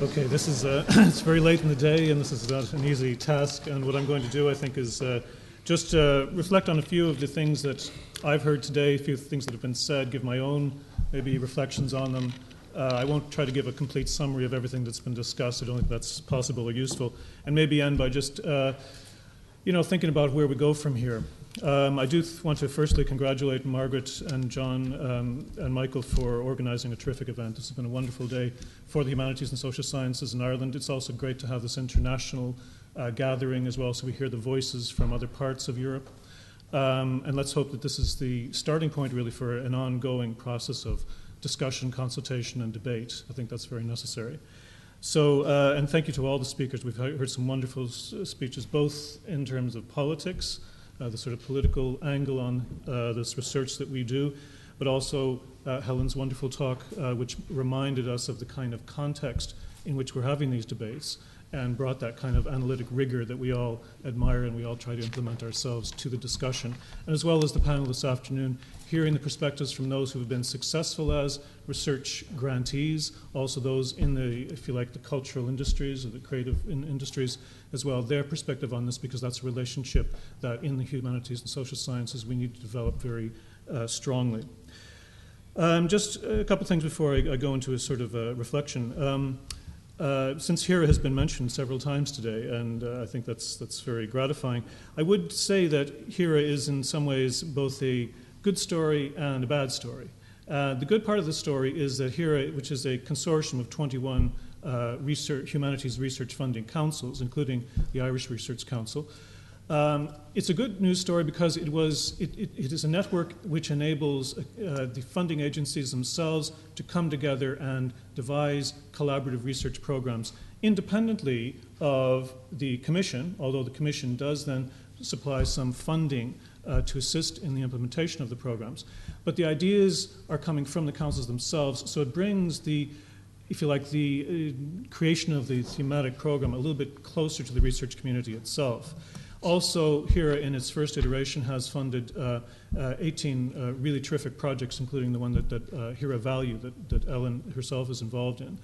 Okay, this is it's very late in the day, and this is not an easy task. And what I'm going to do, I think, is just reflect on a few of the things that I've heard today, a few things that have been said, give my own maybe reflections on them. I won't try to give a complete summary of everything that's been discussed. I don't think that's possible or useful. And maybe end by just thinking about where we go from here. I do want to firstly congratulate Margaret and John and Michael for organizing a terrific event. This has been a wonderful day for the Humanities and Social Sciences in Ireland. It's also great to have this international gathering as well, so we hear the voices from other parts of Europe. And let's hope that this is the starting point really for an ongoing process of discussion, consultation, and debate. I think that's very necessary. So, and thank you to all the speakers. We've heard some wonderful speeches, both in terms of politics, the sort of political angle on this research that we do, but also Helen's wonderful talk, which reminded us of the kind of context in which we're having these debates and brought that kind of analytic rigor that we all admire and we all try to implement ourselves to the discussion. And as well as the panel this afternoon, hearing the perspectives from those who have been successful as research grantees, also those in the, if you like, the cultural industries or the creative industries as well, their perspective on this, because that's a relationship that in the humanities and social sciences we need to develop very strongly. Just a couple things before I go into a sort of reflection. Since HERA has been mentioned several times today, and I think that's very gratifying, I would say that HERA is in some ways both a good story and a bad story. The good part of the story is that HERA, which is a consortium of 21 humanities research funding councils, including the Irish Research Council, it's a good news story because it is a network which enables the funding agencies themselves to come together and devise collaborative research programs independently of the Commission, although the Commission does then supply some funding to assist in the implementation of the programs. But the ideas are coming from the councils themselves, so it brings the, if you like, the creation of the thematic program a little bit closer to the research community itself. Also, HERA in its first iteration has funded 18 really terrific projects, including the one that HERA Value that Ellen herself is involved in.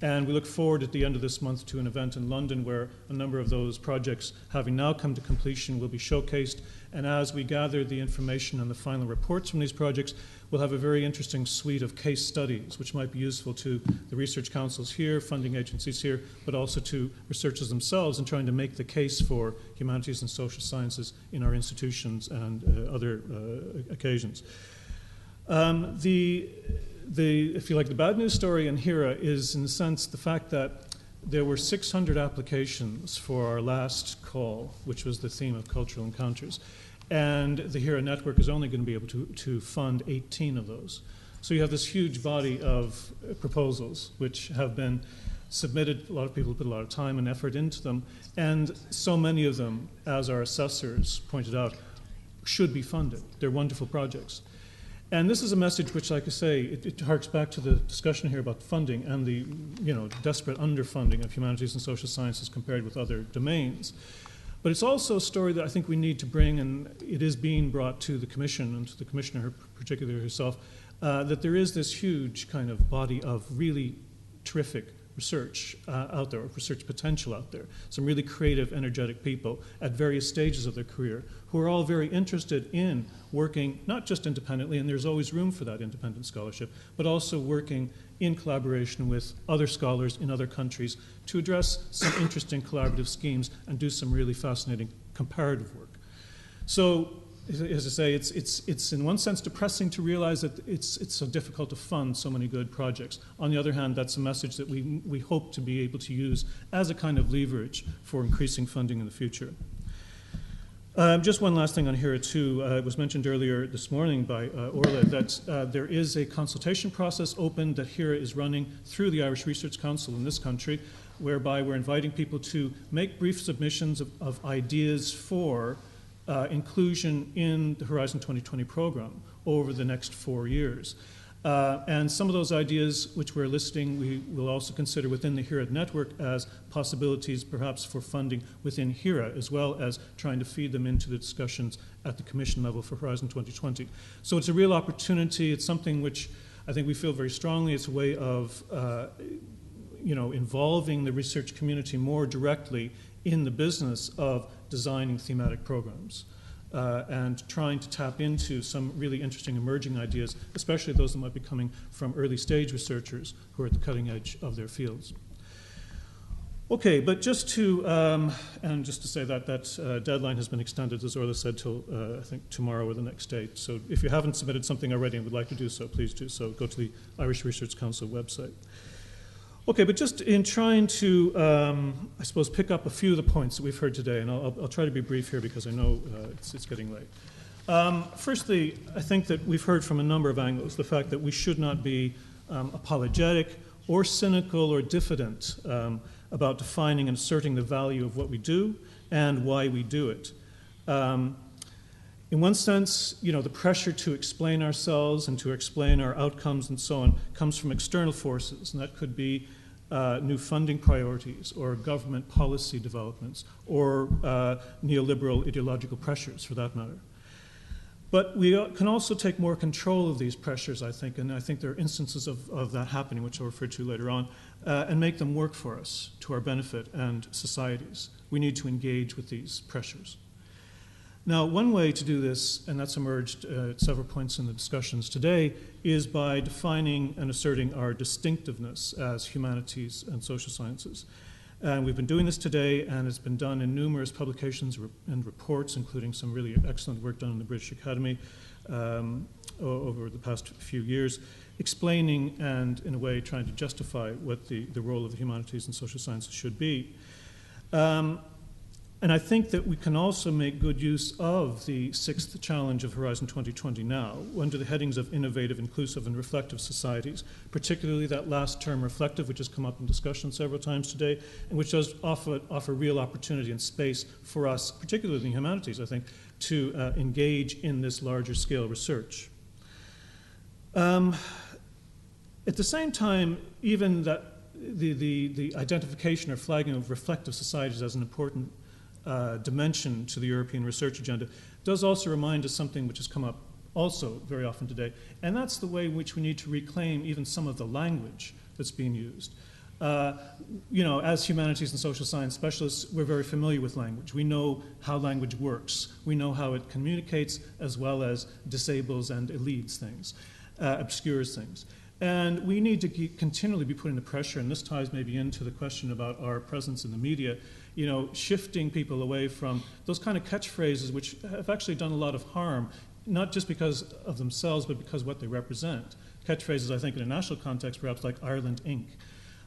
And we look forward at the end of this month to an event in London where a number of those projects, having now come to completion, will be showcased. And as we gather the information and the final reports from these projects, we'll have a very interesting suite of case studies, which might be useful to the research councils here, funding agencies here, but also to researchers themselves in trying to make the case for humanities and social sciences in our institutions and other occasions. If you like, the bad news story in HERA is, in a sense, the fact that there were 600 applications for our last call, which was the theme of cultural encounters, and the HERA network is only going to be able to fund 18 of those. So you have this huge body of proposals which have been submitted. A lot of people put a lot of time and effort into them, and so many of them, as our assessors pointed out, should be funded. They're wonderful projects. And this is a message which, like I say, it harks back to the discussion here about funding and the desperate underfunding of humanities and social sciences compared with other domains. But it's also a story that I think we need to bring, and it is being brought to the Commission and to the Commissioner, particularly herself, that there is this huge kind of body of really terrific research out there, or research potential out there. Some really creative, energetic people at various stages of their career who are all very interested in working not just independently, and there's always room for that independent scholarship, but also working in collaboration with other scholars in other countries to address some interesting collaborative schemes and do some really fascinating comparative work. So, as I say, it's in one sense depressing to realize that it's so difficult to fund so many good projects. On the other hand, that's a message that we hope to be able to use as a kind of leverage for increasing funding in the future. Just one last thing on HERA too. It was mentioned earlier this morning by Orla that there is a consultation process open that HERA is running through the Irish Research Council in this country, whereby we're inviting people to make brief submissions of ideas for inclusion in the Horizon 2020 program over the next 4 years. And some of those ideas which we're listing, we will also consider within the HERA network as possibilities perhaps for funding within HERA, as well as trying to feed them into the discussions at the Commission level for Horizon 2020. So it's a real opportunity. It's something which I think we feel very strongly. It's a way of involving the research community more directly in the business of designing thematic programs and trying to tap into some really interesting emerging ideas, especially those that might be coming from early stage researchers who are at the cutting edge of their fields. Okay, but just to say that deadline has been extended, as Orla said, till I think tomorrow or the next date. So if you haven't submitted something already and would like to do so, please do so. Go to the Irish Research Council website. Okay, but just in trying to, I suppose, pick up a few of the points that we've heard today, and I'll try to be brief here because I know it's getting late. Firstly, I think that we've heard from a number of angles the fact that we should not be apologetic or cynical or diffident about defining and asserting the value of what we do and why we do it. In one sense, the pressure to explain ourselves and to explain our outcomes and so on comes from external forces, and that could be new funding priorities or government policy developments or neoliberal ideological pressures, for that matter. But we can also take more control of these pressures, I think, and I think there are instances of that happening, which I'll refer to later on, and make them work for us, to our benefit and societies. We need to engage with these pressures. Now, one way to do this, and that's emerged at several points in the discussions today, is by defining and asserting our distinctiveness as humanities and social sciences. And we've been doing this today, and it's been done in numerous publications and reports, including some really excellent work done in the British Academy over the past few years, explaining and, in a way, trying to justify what the role of the humanities and social sciences should be. And I think that we can also make good use of the sixth challenge of Horizon 2020 now, under the headings of innovative, inclusive, and reflective societies, particularly that last term, reflective, which has come up in discussion several times today, and which does offer real opportunity and space for us, particularly in the humanities, I think, to engage in this larger scale research. At the same time, even that the identification or flagging of reflective societies as an important dimension to the European research agenda does also remind us something which has come up also very often today, and that's the way in which we need to reclaim even some of the language that's being used. As humanities and social science specialists, we're very familiar with language. We know how language works. We know how it communicates as well as disables and elides things, obscures things. And we need to continually be putting the pressure, and this ties maybe into the question about our presence in the media, shifting people away from those kind of catchphrases which have actually done a lot of harm, not just because of themselves, but because of what they represent. Catchphrases, I think, in a national context, perhaps like Ireland Inc.,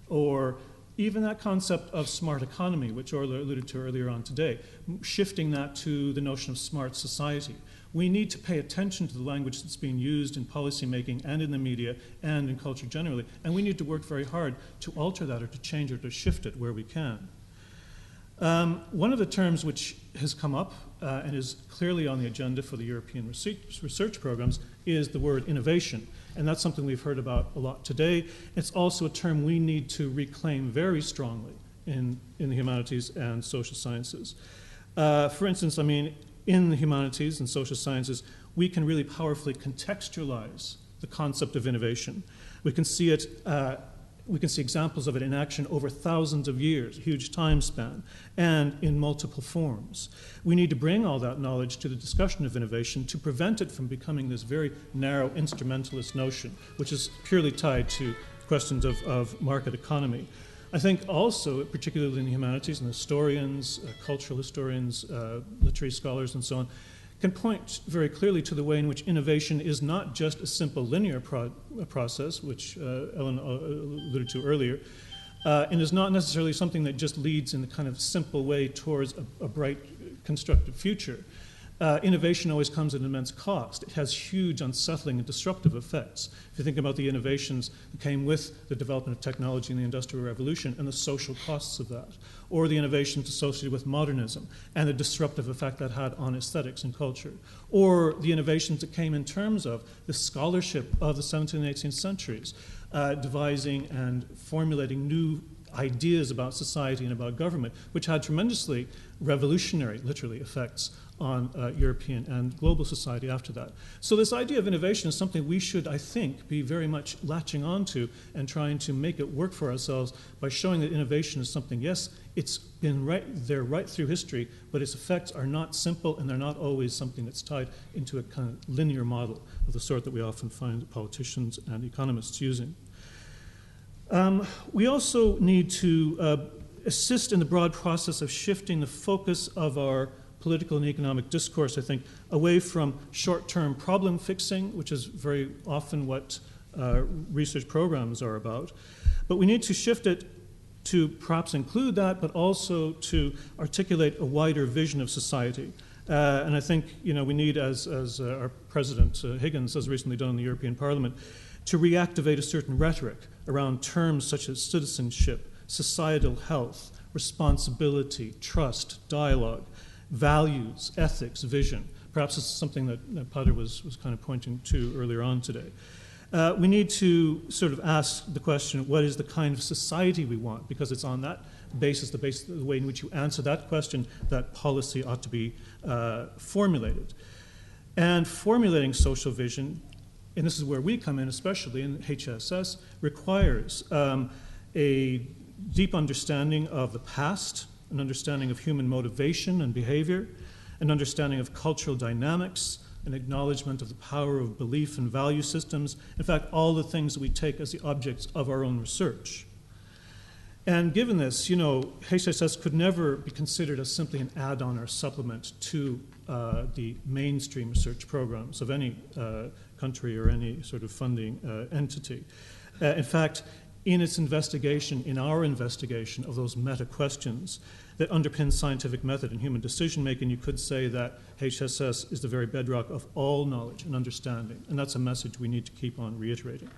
or even that concept of smart economy, which Orla alluded to earlier on today, shifting that to the notion of smart society. We need to pay attention to the language that's being used in policymaking and in the media and in culture generally, and we need to work very hard to alter that or to change it or to shift it where we can. One of the terms which has come up and is clearly on the agenda for the European research programs is the word innovation, and that's something we've heard about a lot today. It's also a term we need to reclaim very strongly in the humanities and social sciences. For instance, in the humanities and social sciences, we can really powerfully contextualize the concept of innovation. We can see it. We can see examples of it in action over thousands of years, a huge time span, and in multiple forms. We need to bring all that knowledge to the discussion of innovation to prevent it from becoming this very narrow instrumentalist notion, which is purely tied to questions of market economy. I think also, particularly in the humanities, and historians, cultural historians, literary scholars, and so on, can point very clearly to the way in which innovation is not just a simple linear process, which Ellen alluded to earlier, and is not necessarily something that just leads in a kind of simple way towards a bright, constructive future. Innovation always comes at an immense cost. It has huge unsettling and disruptive effects. If you think about the innovations that came with the development of technology in the Industrial Revolution and the social costs of that, or the innovations associated with modernism and the disruptive effect that had on aesthetics and culture, or the innovations that came in terms of the scholarship of the 17th and 18th centuries, devising and formulating new ideas about society and about government, which had tremendously revolutionary, literally, effects on European and global society after that. So this idea of innovation is something we should, I think, be very much latching onto and trying to make it work for ourselves by showing that innovation is something, yes, it's been right through history, but its effects are not simple and they're not always something that's tied into a kind of linear model of the sort that we often find politicians and economists using. We also need to assist in the broad process of shifting the focus of our political and economic discourse, I think, away from short-term problem fixing, which is very often what research programs are about. But we need to shift it to perhaps include that, but also to articulate a wider vision of society. And I think, we need, as our President Higgins has recently done in the European Parliament, to reactivate a certain rhetoric around terms such as citizenship, societal health, responsibility, trust, dialogue, values, ethics, vision. Perhaps this is something that Pader was kind of pointing to earlier on today. We need to sort of ask the question, what is the kind of society we want? Because it's on that basis, the way in which you answer that question, that policy ought to be formulated. And formulating social vision, and this is where we come in, especially in HSS, requires a deep understanding of the past, an understanding of human motivation and behavior, an understanding of cultural dynamics, an acknowledgement of the power of belief and value systems, in fact, all the things that we take as the objects of our own research. And given this, HSS could never be considered as simply an add-on or supplement to the mainstream research programs of any country or any sort of funding entity. In fact, in our investigation of those meta-questions that underpin scientific method and human decision-making, you could say that HSS is the very bedrock of all knowledge and understanding, and that's a message we need to keep on reiterating.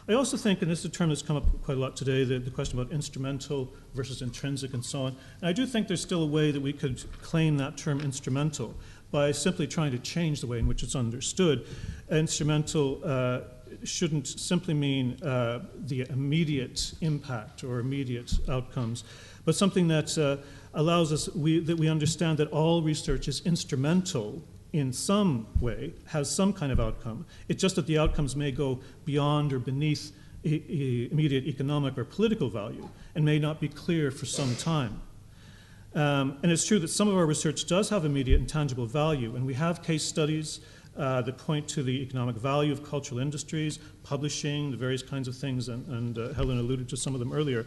I also think, and this is a term that's come up quite a lot today, the question about instrumental versus intrinsic and so on, and I do think there's still a way that we could claim that term instrumental by simply trying to change the way in which it's understood. Instrumental shouldn't simply mean the immediate impact or immediate outcomes, but something that allows us, that we understand that all research is instrumental in some way, has some kind of outcome. It's just that the outcomes may go beyond or beneath immediate economic or political value and may not be clear for some time. And it's true that some of our research does have immediate and tangible value, and we have case studies that point to the economic value of cultural industries, publishing, the various kinds of things, and Helen alluded to some of them earlier.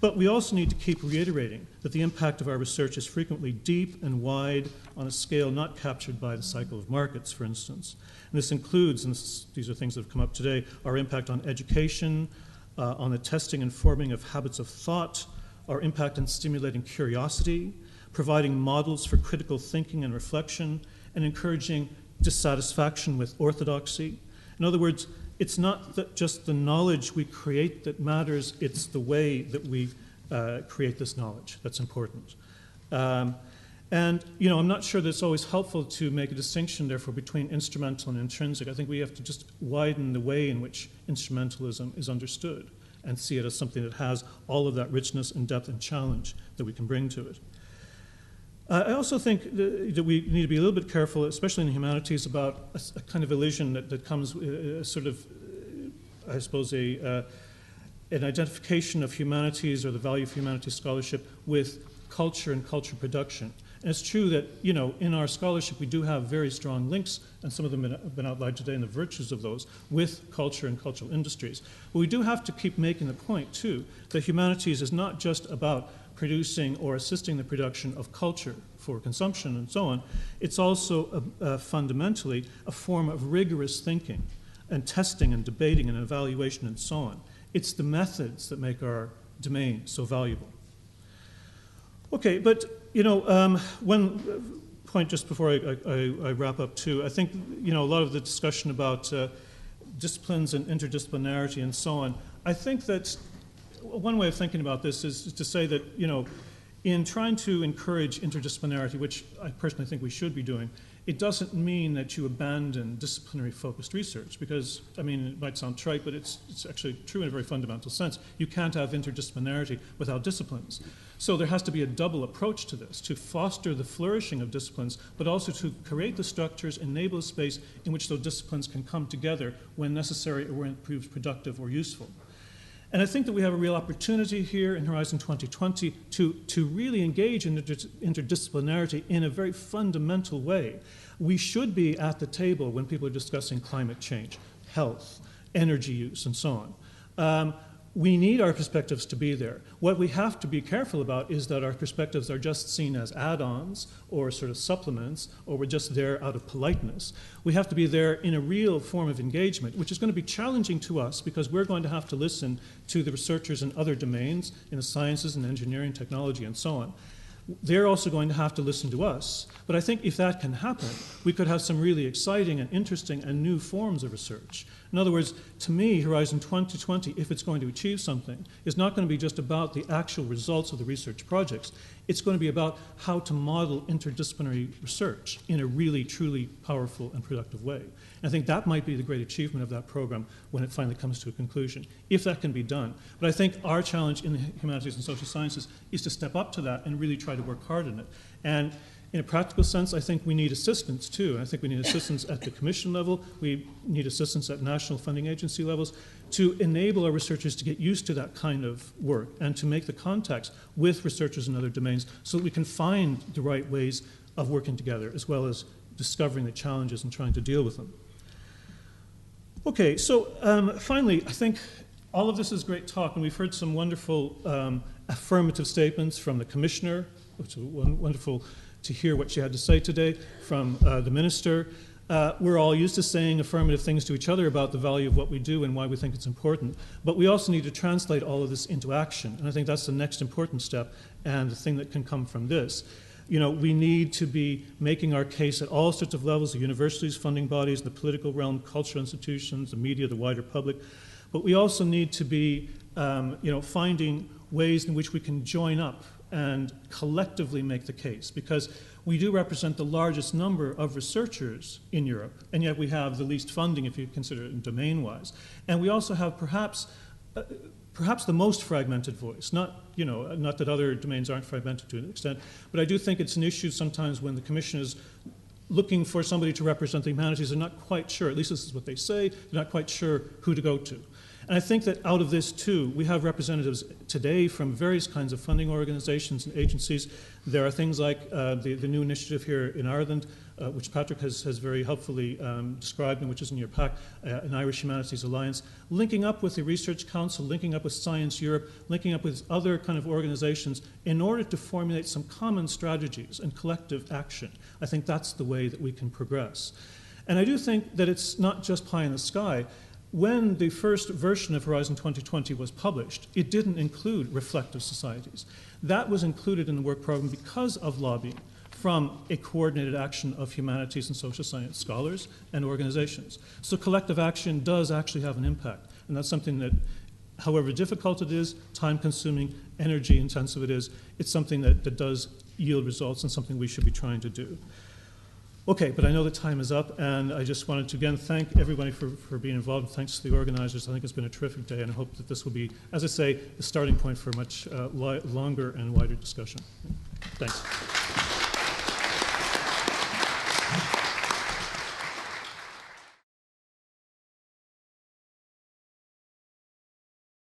But we also need to keep reiterating that the impact of our research is frequently deep and wide on a scale not captured by the cycle of markets, for instance. And this includes, and these are things that have come up today, our impact on education, on the testing and forming of habits of thought, our impact in stimulating curiosity, providing models for critical thinking and reflection, and encouraging dissatisfaction with orthodoxy. In other words, it's not just the knowledge we create that matters, it's the way that we create this knowledge that's important. And, I'm not sure that it's always helpful to make a distinction, therefore, between instrumental and intrinsic. I think we have to just widen the way in which instrumentalism is understood and see it as something that has all of that richness and depth and challenge that we can bring to it. I also think that we need to be a little bit careful, especially in the humanities, about a kind of illusion that comes sort of, I suppose, an identification of humanities or the value of humanities scholarship with culture and culture production. And it's true that, in our scholarship we do have very strong links, and some of them have been outlined today in the virtues of those, with culture and cultural industries. But we do have to keep making the point, too, that humanities is not just about producing or assisting the production of culture for consumption and so on. It's also fundamentally a form of rigorous thinking and testing and debating and evaluation and so on. It's the methods that make our domain so valuable. Okay, but one point just before I wrap up too, I think a lot of the discussion about disciplines and interdisciplinarity and so on, I think that one way of thinking about this is to say that, in trying to encourage interdisciplinarity, which I personally think we should be doing, it doesn't mean that you abandon disciplinary focused research because, I mean, it might sound trite, but it's actually true in a very fundamental sense. You can't have interdisciplinarity without disciplines. So there has to be a double approach to this, to foster the flourishing of disciplines, but also to create the structures, enable a space in which those disciplines can come together when necessary or when it proves productive or useful. And I think that we have a real opportunity here in Horizon 2020 to really engage in interdisciplinarity in a very fundamental way. We should be at the table when people are discussing climate change, health, energy use, and so on. We need our perspectives to be there. What we have to be careful about is that our perspectives are just seen as add-ons or sort of supplements, or we're just there out of politeness. We have to be there in a real form of engagement, which is going to be challenging to us because we're going to have to listen to the researchers in other domains, in the sciences and engineering, technology, and so on. They're also going to have to listen to us. But I think if that can happen, we could have some really exciting and interesting and new forms of research. In other words, to me, Horizon 2020, if it's going to achieve something, is not going to be just about the actual results of the research projects. It's going to be about how to model interdisciplinary research in a really, truly powerful and productive way. And I think that might be the great achievement of that program when it finally comes to a conclusion, if that can be done. But I think our challenge in the Humanities and Social Sciences is to step up to that and really try to work hard on it. And in a practical sense, I think we need assistance too. I think we need assistance at the commission level. We need assistance at national funding agency levels to enable our researchers to get used to that kind of work and to make the contacts with researchers in other domains so that we can find the right ways of working together as well as discovering the challenges and trying to deal with them. Okay, so finally, I think all of this is great talk, and we've heard some wonderful affirmative statements from the commissioner, which was wonderful to hear what she had to say today, from the minister. We're all used to saying affirmative things to each other about the value of what we do and why we think it's important, but we also need to translate all of this into action, and I think that's the next important step and the thing that can come from this. You know, we need to be making our case at all sorts of levels, the universities, funding bodies, the political realm, cultural institutions, the media, the wider public, but we also need to be, finding ways in which we can join up and collectively make the case, because we do represent the largest number of researchers in Europe, and yet we have the least funding if you consider it domain-wise. And we also have perhaps the most fragmented voice, not that other domains aren't fragmented to an extent, but I do think it's an issue sometimes when the Commission is looking for somebody to represent the humanities. They're not quite sure, at least this is what they say, they're not quite sure who to go to. And I think that out of this, too, we have representatives today from various kinds of funding organizations and agencies. There are things like the new initiative here in Ireland, which Patrick has very helpfully described and which is in your pack, an Irish Humanities Alliance, linking up with the Research Council, linking up with Science Europe, linking up with other kind of organizations in order to formulate some common strategies and collective action. I think that's the way that we can progress. And I do think that it's not just pie in the sky. When the first version of Horizon 2020 was published, it didn't include reflective societies. That was included in the work program because of lobbying from a coordinated action of humanities and social science scholars and organizations. So collective action does actually have an impact, and that's something that, however difficult it is, time-consuming, energy-intensive it is, it's something that does yield results and something we should be trying to do. Okay, but I know the time is up, and I just wanted to again thank everybody for being involved. Thanks to the organizers. I think it's been a terrific day, and I hope that this will be, as I say, the starting point for a much longer and wider discussion. Thanks.